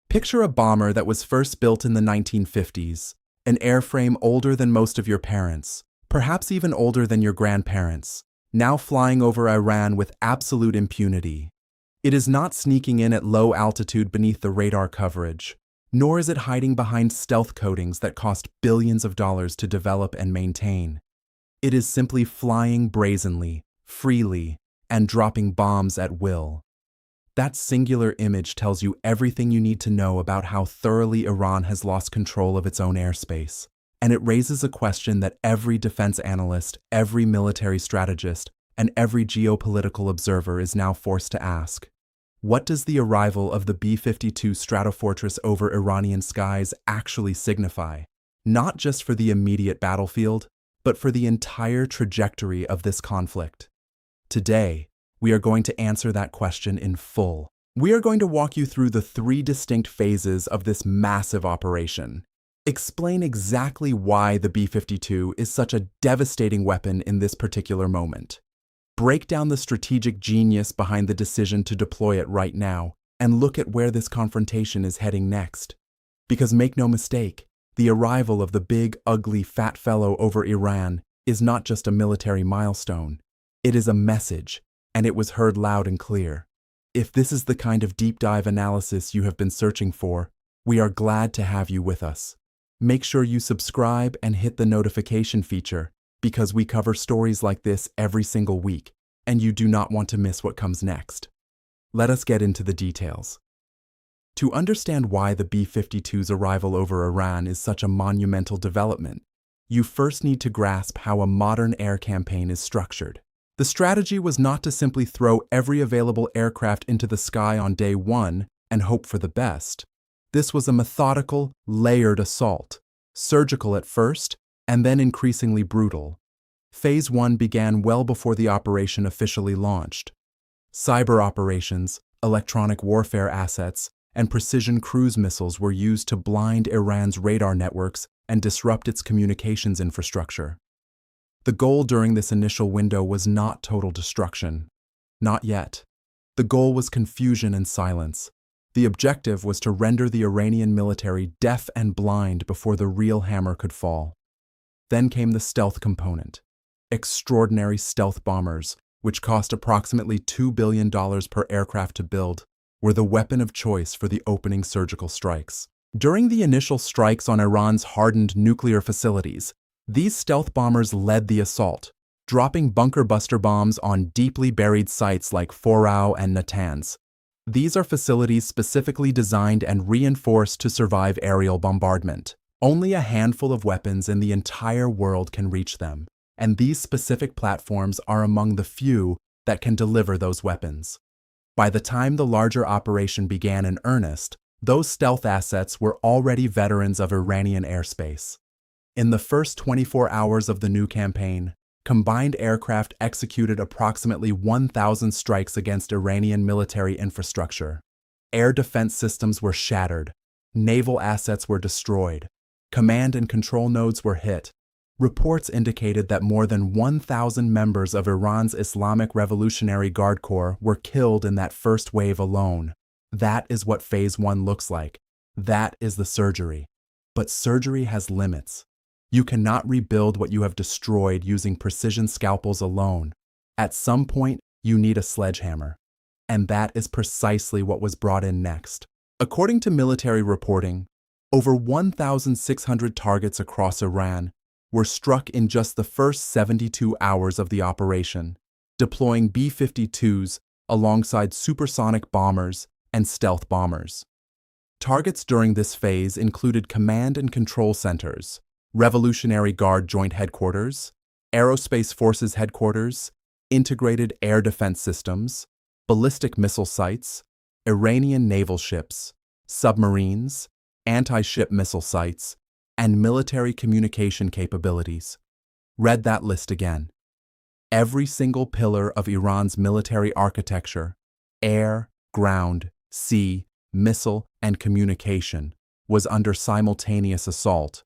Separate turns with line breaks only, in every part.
Picture a bomber that was first built in the 1950s, an airframe older than most of your parents, perhaps even older than your grandparents, now flying over Iran with absolute impunity. It is not sneaking in at low altitude beneath the radar coverage, nor is it hiding behind stealth coatings that cost billions of dollars to develop and maintain. It is simply flying brazenly, freely, and dropping bombs at will. That singular image tells you everything you need to know about how thoroughly Iran has lost control of its own airspace. And it raises a question that every defense analyst, every military strategist, and every geopolitical observer is now forced to ask. What does the arrival of the B-52 Stratofortress over Iranian skies actually signify? Not just for the immediate battlefield, but for the entire trajectory of this conflict. Today, we are going to answer that question in full. We are going to walk you through the 3 distinct phases of this massive operation. Explain exactly why the B-52 is such a devastating weapon in this particular moment. Break down the strategic genius behind the decision to deploy it right now, and look at where this confrontation is heading next. Because make no mistake, the arrival of the big, ugly, fat fellow over Iran is not just a military milestone. It is a message, and it was heard loud and clear. If this is the kind of deep dive analysis you have been searching for, we are glad to have you with us. Make sure you subscribe and hit the notification feature, because we cover stories like this every single week, and you do not want to miss what comes next. Let us get into the details. To understand why the B-52's arrival over Iran is such a monumental development, you first need to grasp how a modern air campaign is structured. The strategy was not to simply throw every available aircraft into the sky on day 1 and hope for the best. This was a methodical, layered assault, surgical at first, and then increasingly brutal. Phase 1 began well before the operation officially launched. Cyber operations, electronic warfare assets, and precision cruise missiles were used to blind Iran's radar networks and disrupt its communications infrastructure. The goal during this initial window was not total destruction. Not yet. The goal was confusion and silence. The objective was to render the Iranian military deaf and blind before the real hammer could fall. Then came the stealth component. Extraordinary stealth bombers, which cost approximately $2 billion per aircraft to build, were the weapon of choice for the opening surgical strikes. During the initial strikes on Iran's hardened nuclear facilities, these stealth bombers led the assault, dropping bunker buster bombs on deeply buried sites like Fordow and Natanz. These are facilities specifically designed and reinforced to survive aerial bombardment. Only a handful of weapons in the entire world can reach them, and these specific platforms are among the few that can deliver those weapons. By the time the larger operation began in earnest, those stealth assets were already veterans of Iranian airspace. In the first 24 hours of the new campaign, combined aircraft executed approximately 1,000 strikes against Iranian military infrastructure. Air defense systems were shattered, naval assets were destroyed, command and control nodes were hit. Reports indicated that more than 1,000 members of Iran's Islamic Revolutionary Guard Corps were killed in that first wave alone. That is what Phase 1 looks like. That is the surgery. But surgery has limits. You cannot rebuild what you have destroyed using precision scalpels alone. At some point, you need a sledgehammer. And that is precisely what was brought in next. According to military reporting, over 1,600 targets across Iran were struck in just the first 72 hours of the operation, deploying B-52s alongside supersonic bombers and stealth bombers. Targets during this phase included command and control centers, Revolutionary Guard Joint Headquarters, Aerospace Forces Headquarters, Integrated Air Defense Systems, ballistic missile sites, Iranian naval ships, submarines, anti-ship missile sites, and military communication capabilities. Read that list again. Every single pillar of Iran's military architecture, air, ground, sea, missile, and communication, was under simultaneous assault.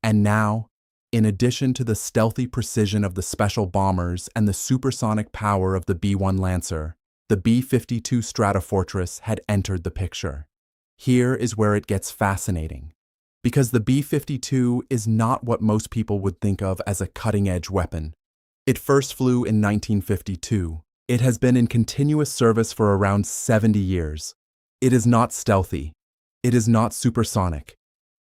And now, in addition to the stealthy precision of the special bombers and the supersonic power of the B-1 Lancer, the B-52 Stratofortress had entered the picture. Here is where it gets fascinating. Because the B-52 is not what most people would think of as a cutting-edge weapon. It first flew in 1952. It has been in continuous service for around 70 years. It is not stealthy. It is not supersonic.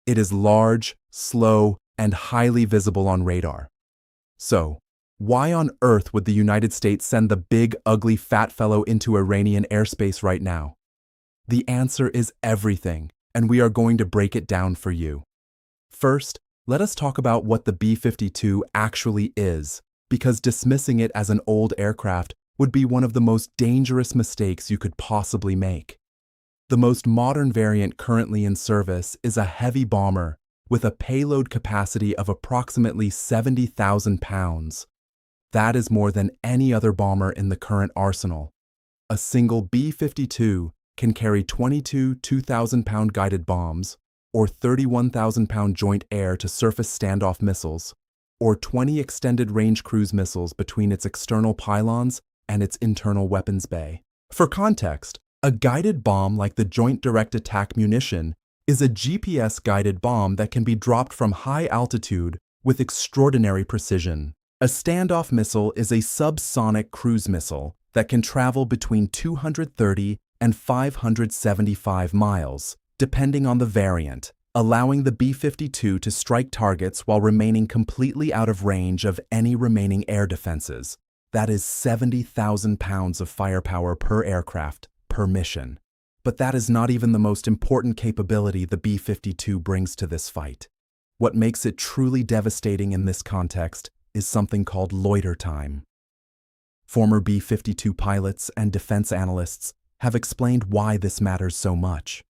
It is large, slow, and highly visible on radar. So, why on earth would the United States send the big, ugly, fat fellow into Iranian airspace right now? The answer is everything, and we are going to break it down for you. First, let us talk about what the B-52 actually is, because dismissing it as an old aircraft would be one of the most dangerous mistakes you could possibly make. The most modern variant currently in service is a heavy bomber with a payload capacity of approximately 70,000 pounds. That is more than any other bomber in the current arsenal. A single B-52 can carry 22 2,000-pound guided bombs, or 31,000-pound joint air-to-surface standoff missiles, or 20 extended-range cruise missiles between its external pylons and its internal weapons bay. For context, a guided bomb like the Joint Direct Attack Munition is a GPS-guided bomb that can be dropped from high altitude with extraordinary precision. A standoff missile is a subsonic cruise missile that can travel between 230 and 575 miles, depending on the variant, allowing the B-52 to strike targets while remaining completely out of range of any remaining air defenses. That is 70,000 pounds of firepower per aircraft, per mission. But that is not even the most important capability the B-52 brings to this fight. What makes it truly devastating in this context is something called loiter time. Former B-52 pilots and defense analysts have explained why this matters so much.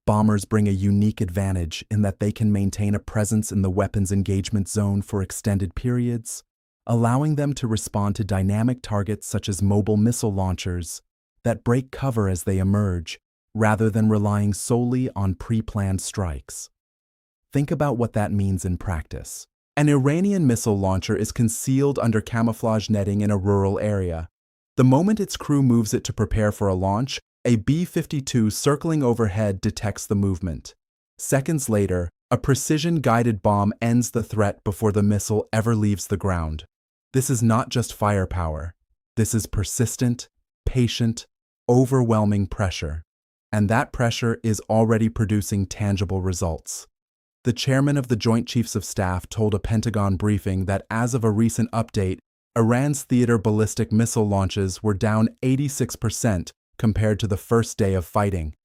Bombers bring a unique advantage in that they can maintain a presence in the weapons engagement zone for extended periods, allowing them to respond to dynamic targets such as mobile missile launchers that break cover as they emerge, rather than relying solely on pre-planned strikes. Think about what that means in practice. An Iranian missile launcher is concealed under camouflage netting in a rural area. The moment its crew moves it to prepare for a launch, a B-52 circling overhead detects the movement. Seconds later, a precision-guided bomb ends the threat before the missile ever leaves the ground. This is not just firepower. This is persistent, patient, overwhelming pressure. And that pressure is already producing tangible results. The chairman of the Joint Chiefs of Staff told a Pentagon briefing that as of a recent update, Iran's theater ballistic missile launches were down 86% compared to the first day of fighting.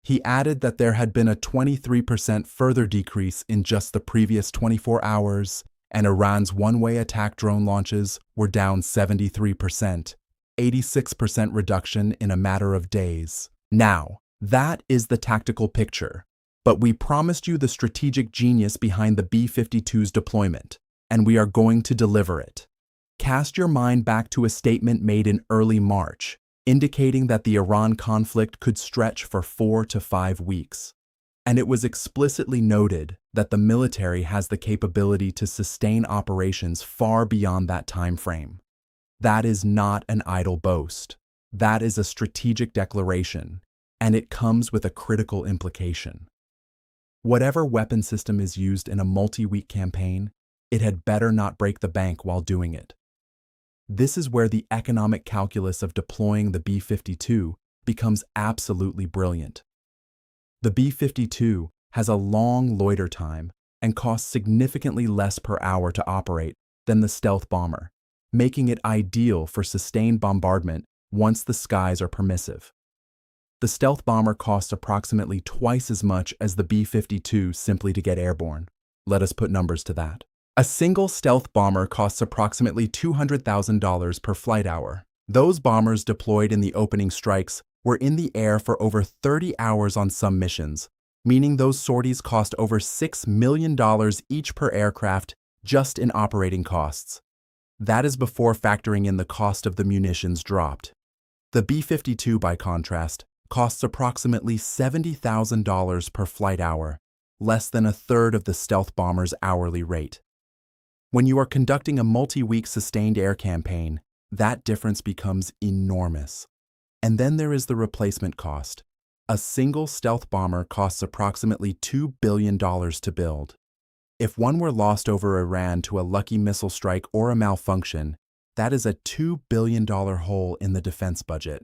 He added that there had been a 23% further decrease in just the previous 24 hours, and Iran's one-way attack drone launches were down 73%, 86% reduction in a matter of days. Now, that is the tactical picture. But we promised you the strategic genius behind the B-52's deployment, and we are going to deliver it. Cast your mind back to a statement made in early March, indicating that the Iran conflict could stretch for 4 to 5 weeks. And it was explicitly noted that the military has the capability to sustain operations far beyond that time frame. That is not an idle boast. That is a strategic declaration, and it comes with a critical implication. Whatever weapon system is used in a multi-week campaign, it had better not break the bank while doing it. This is where the economic calculus of deploying the B-52 becomes absolutely brilliant. The B-52 has a long loiter time and costs significantly less per hour to operate than the stealth bomber, making it ideal for sustained bombardment once the skies are permissive. The stealth bomber costs approximately twice as much as the B-52 simply to get airborne. Let us put numbers to that. A single stealth bomber costs approximately $200,000 per flight hour. Those bombers deployed in the opening strikes were in the air for over 30 hours on some missions, meaning those sorties cost over $6 million each per aircraft just in operating costs. That is before factoring in the cost of the munitions dropped. The B-52, by contrast, costs approximately $70,000 per flight hour, less than a third of the stealth bomber's hourly rate. When you are conducting a multi-week sustained air campaign, that difference becomes enormous. And then there is the replacement cost. A single stealth bomber costs approximately $2 billion to build. If one were lost over Iran to a lucky missile strike or a malfunction, that is a $2 billion hole in the defense budget.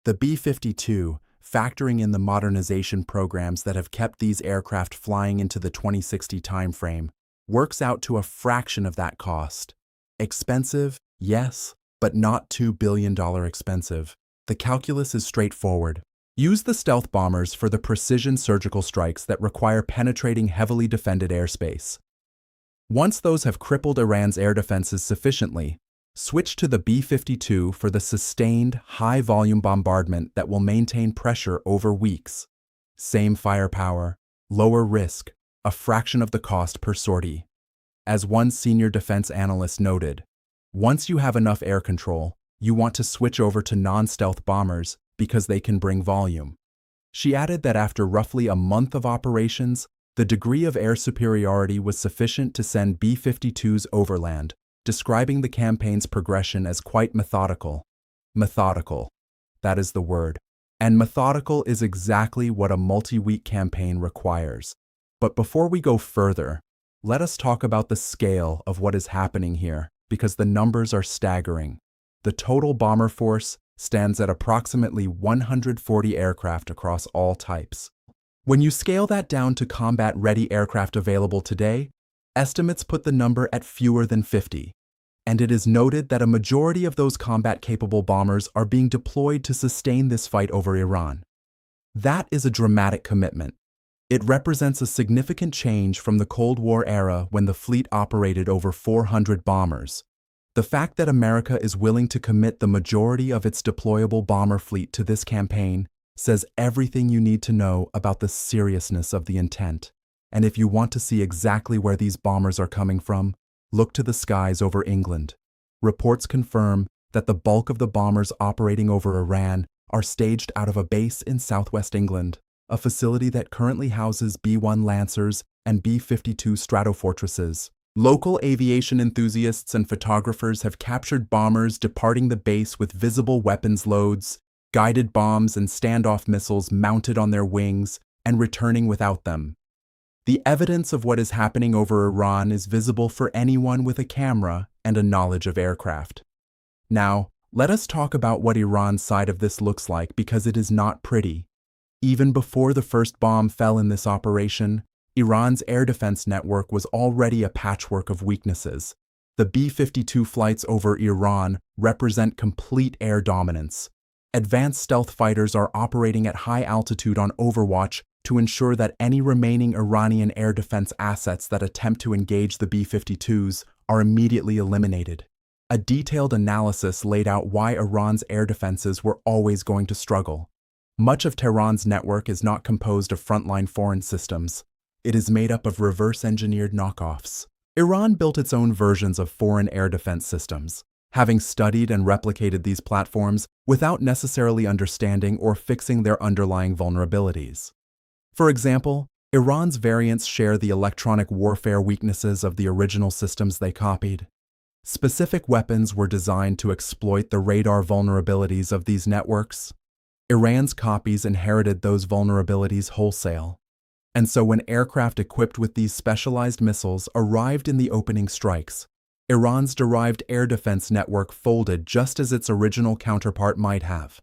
The B-52, factoring in the modernization programs that have kept these aircraft flying into the 2060 timeframe, works out to a fraction of that cost. Expensive, yes, but not $2 billion expensive. The calculus is straightforward. Use the stealth bombers for the precision surgical strikes that require penetrating heavily defended airspace. Once those have crippled Iran's air defenses sufficiently, switch to the B-52 for the sustained, high-volume bombardment that will maintain pressure over weeks. Same firepower, lower risk, a fraction of the cost per sortie. As one senior defense analyst noted, once you have enough air control, you want to switch over to non-stealth bombers because they can bring volume. She added that after roughly a month of operations, the degree of air superiority was sufficient to send B-52s overland, describing the campaign's progression as quite methodical. Methodical, that is the word. And methodical is exactly what a multi-week campaign requires. But before we go further, let us talk about the scale of what is happening here, because the numbers are staggering. The total bomber force stands at approximately 140 aircraft across all types. When you scale that down to combat-ready aircraft available today, estimates put the number at fewer than 50. And it is noted that a majority of those combat-capable bombers are being deployed to sustain this fight over Iran. That is a dramatic commitment. It represents a significant change from the Cold War era when the fleet operated over 400 bombers. The fact that America is willing to commit the majority of its deployable bomber fleet to this campaign says everything you need to know about the seriousness of the intent. And if you want to see exactly where these bombers are coming from, look to the skies over England. Reports confirm that the bulk of the bombers operating over Iran are staged out of a base in southwest England, a facility that currently houses B-1 Lancers and B-52 Stratofortresses. Local aviation enthusiasts and photographers have captured bombers departing the base with visible weapons loads, guided bombs and standoff missiles mounted on their wings, and returning without them. The evidence of what is happening over Iran is visible for anyone with a camera and a knowledge of aircraft. Now, let us talk about what Iran's side of this looks like because it is not pretty. Even before the first bomb fell in this operation, Iran's air defense network was already a patchwork of weaknesses. The B-52 flights over Iran represent complete air dominance. Advanced stealth fighters are operating at high altitude on overwatch to ensure that any remaining Iranian air defense assets that attempt to engage the B-52s are immediately eliminated. A detailed analysis laid out why Iran's air defenses were always going to struggle. Much of Tehran's network is not composed of frontline foreign systems. It is made up of reverse-engineered knockoffs. Iran built its own versions of foreign air defense systems, having studied and replicated these platforms without necessarily understanding or fixing their underlying vulnerabilities. For example, Iran's variants share the electronic warfare weaknesses of the original systems they copied. Specific weapons were designed to exploit the radar vulnerabilities of these networks. Iran's copies inherited those vulnerabilities wholesale. And so when aircraft equipped with these specialized missiles arrived in the opening strikes, Iran's derived air defense network folded just as its original counterpart might have.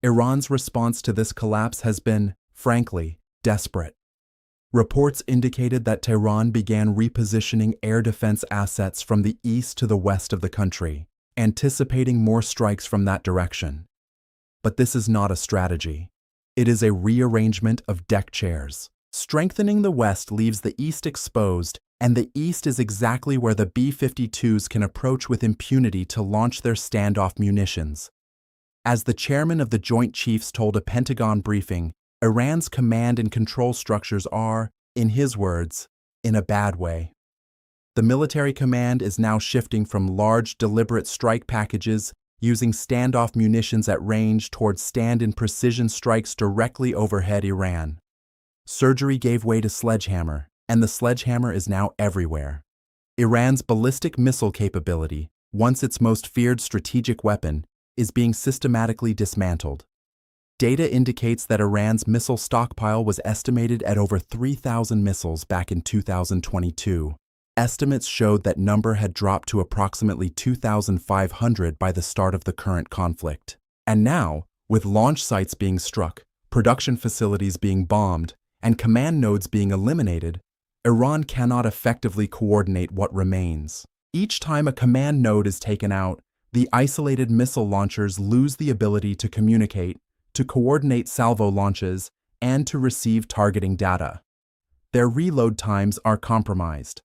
Iran's response to this collapse has been, frankly, desperate. Reports indicated that Tehran began repositioning air defense assets from the east to the west of the country, anticipating more strikes from that direction. But this is not a strategy. It is a rearrangement of deck chairs. Strengthening the west leaves the east exposed, and the east is exactly where the B-52s can approach with impunity to launch their standoff munitions. As the chairman of the Joint Chiefs told a Pentagon briefing, Iran's command and control structures are, in his words, in a bad way. The military command is now shifting from large, deliberate strike packages using standoff munitions at range towards stand-in precision strikes directly overhead Iran. Surgery gave way to sledgehammer, and the sledgehammer is now everywhere. Iran's ballistic missile capability, once its most feared strategic weapon, is being systematically dismantled. Data indicates that Iran's missile stockpile was estimated at over 3,000 missiles back in 2022. Estimates showed that number had dropped to approximately 2,500 by the start of the current conflict. And now, with launch sites being struck, production facilities being bombed, and command nodes being eliminated, Iran cannot effectively coordinate what remains. Each time a command node is taken out, the isolated missile launchers lose the ability to communicate, to coordinate salvo launches, and to receive targeting data. Their reload times are compromised.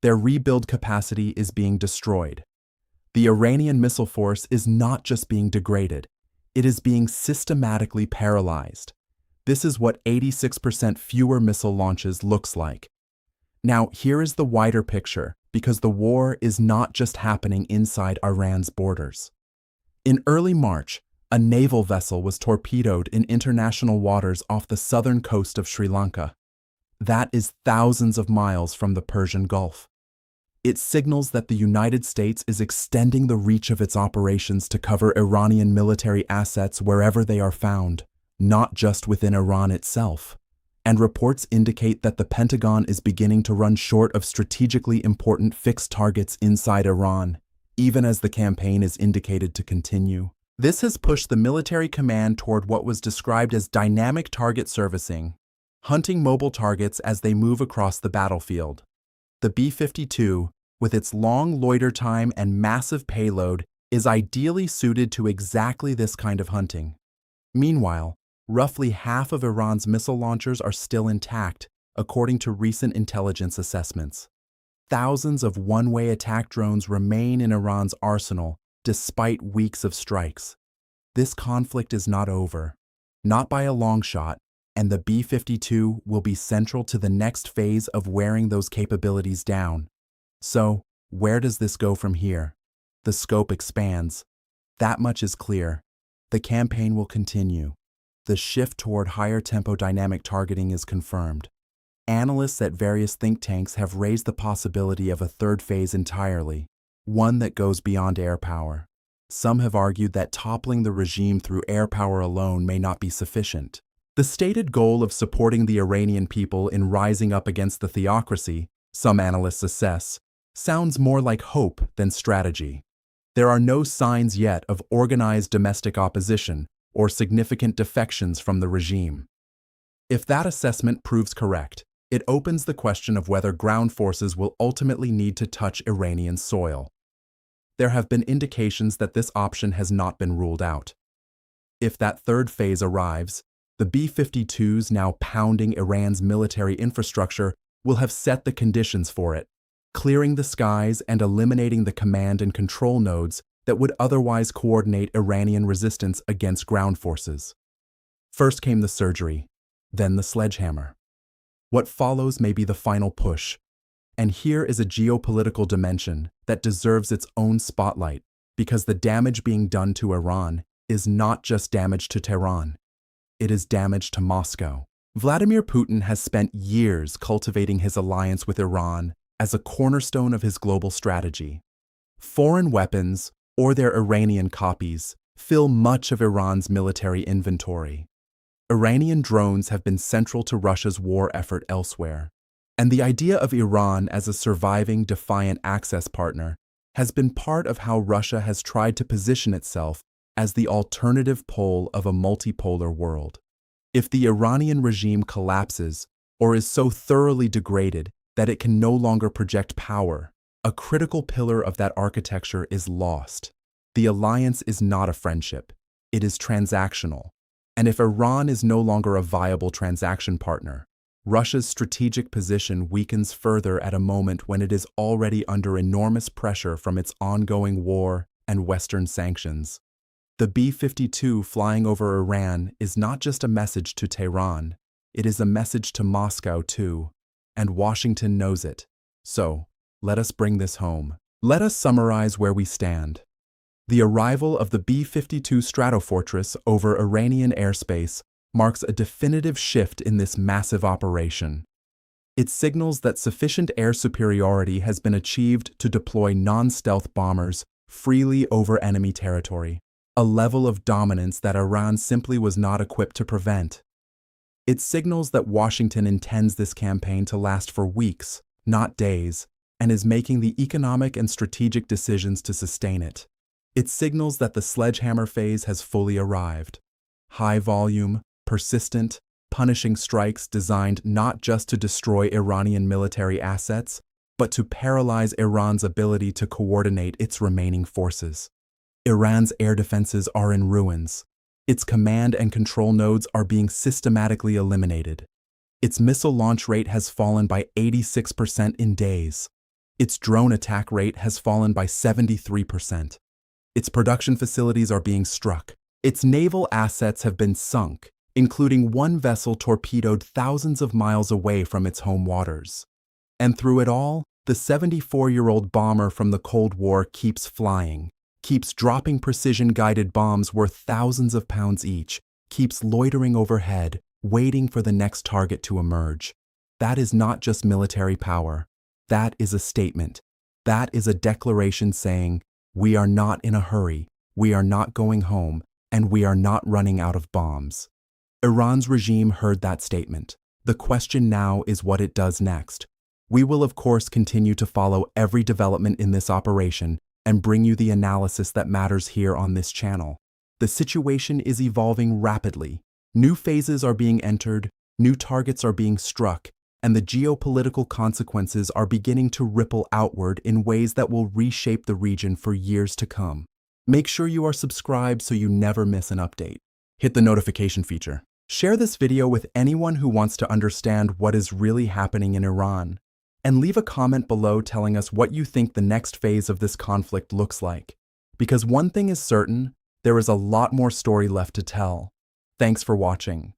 Their rebuild capacity is being destroyed. The Iranian missile force is not just being degraded, it is being systematically paralyzed. This is what 86% fewer missile launches looks like. Now, here is the wider picture, because the war is not just happening inside Iran's borders. In early March, a naval vessel was torpedoed in international waters off the southern coast of Sri Lanka. That is thousands of miles from the Persian Gulf. It signals that the United States is extending the reach of its operations to cover Iranian military assets wherever they are found, not just within Iran itself. And reports indicate that the Pentagon is beginning to run short of strategically important fixed targets inside Iran, even as the campaign is indicated to continue. This has pushed the military command toward what was described as dynamic target servicing, hunting mobile targets as they move across the battlefield. The B-52, with its long loiter time and massive payload, is ideally suited to exactly this kind of hunting. Meanwhile, roughly half of Iran's missile launchers are still intact, according to recent intelligence assessments. Thousands of one-way attack drones remain in Iran's arsenal, despite weeks of strikes. This conflict is not over, not by a long shot, and the B-52 will be central to the next phase of wearing those capabilities down. So, where does this go from here? The scope expands. That much is clear. The campaign will continue. The shift toward higher-tempo dynamic targeting is confirmed. Analysts at various think tanks have raised the possibility of a third phase entirely, one that goes beyond air power. Some have argued that toppling the regime through air power alone may not be sufficient. The stated goal of supporting the Iranian people in rising up against the theocracy, some analysts assess, sounds more like hope than strategy. There are no signs yet of organized domestic opposition or significant defections from the regime. If that assessment proves correct, it opens the question of whether ground forces will ultimately need to touch Iranian soil. There have been indications that this option has not been ruled out. If that third phase arrives, the B-52s now pounding Iran's military infrastructure will have set the conditions for it, clearing the skies and eliminating the command and control nodes that would otherwise coordinate Iranian resistance against ground forces. First came the surgery, then the sledgehammer. What follows may be the final push. And here is a geopolitical dimension that deserves its own spotlight, because the damage being done to Iran is not just damage to Tehran. It is damage to Moscow. Vladimir Putin has spent years cultivating his alliance with Iran as a cornerstone of his global strategy. Foreign weapons, or their Iranian copies, fill much of Iran's military inventory. Iranian drones have been central to Russia's war effort elsewhere. And the idea of Iran as a surviving, defiant access partner has been part of how Russia has tried to position itself as the alternative pole of a multipolar world. If the Iranian regime collapses or is so thoroughly degraded that it can no longer project power, a critical pillar of that architecture is lost. The alliance is not a friendship. It is transactional. And if Iran is no longer a viable transaction partner, Russia's strategic position weakens further at a moment when it is already under enormous pressure from its ongoing war and Western sanctions. The B-52 flying over Iran is not just a message to Tehran, it is a message to Moscow too, and Washington knows it. So, let us bring this home. Let us summarize where we stand. The arrival of the B-52 Stratofortress over Iranian airspace marks a definitive shift in this massive operation. It signals that sufficient air superiority has been achieved to deploy non-stealth bombers freely over enemy territory. a level of dominance that Iran simply was not equipped to prevent. It signals that Washington intends this campaign to last for weeks, not days, and is making the economic and strategic decisions to sustain it. It signals that the sledgehammer phase has fully arrived. High volume, persistent, punishing strikes designed not just to destroy Iranian military assets, but to paralyze Iran's ability to coordinate its remaining forces. Iran's air defenses are in ruins. Its command and control nodes are being systematically eliminated. Its missile launch rate has fallen by 86% in days. Its drone attack rate has fallen by 73%. Its production facilities are being struck. Its naval assets have been sunk, including one vessel torpedoed thousands of miles away from its home waters. And through it all, the 74-year-old bomber from the Cold War keeps flying, keeps dropping precision-guided bombs worth thousands of pounds each, keeps loitering overhead, waiting for the next target to emerge. That is not just military power. That is a statement. That is a declaration saying, we are not in a hurry, we are not going home, and we are not running out of bombs. Iran's regime heard that statement. The question now is what it does next. We will of course continue to follow every development in this operation and bring you the analysis that matters here on this channel. The situation is evolving rapidly. New phases are being entered, new targets are being struck, and the geopolitical consequences are beginning to ripple outward in ways that will reshape the region for years to come. Make sure you are subscribed so you never miss an update. Hit the notification feature. Share this video with anyone who wants to understand what is really happening in Iran. And leave a comment below telling us what you think the next phase of this conflict looks like. Because one thing is certain, there is a lot more story left to tell. Thanks for watching.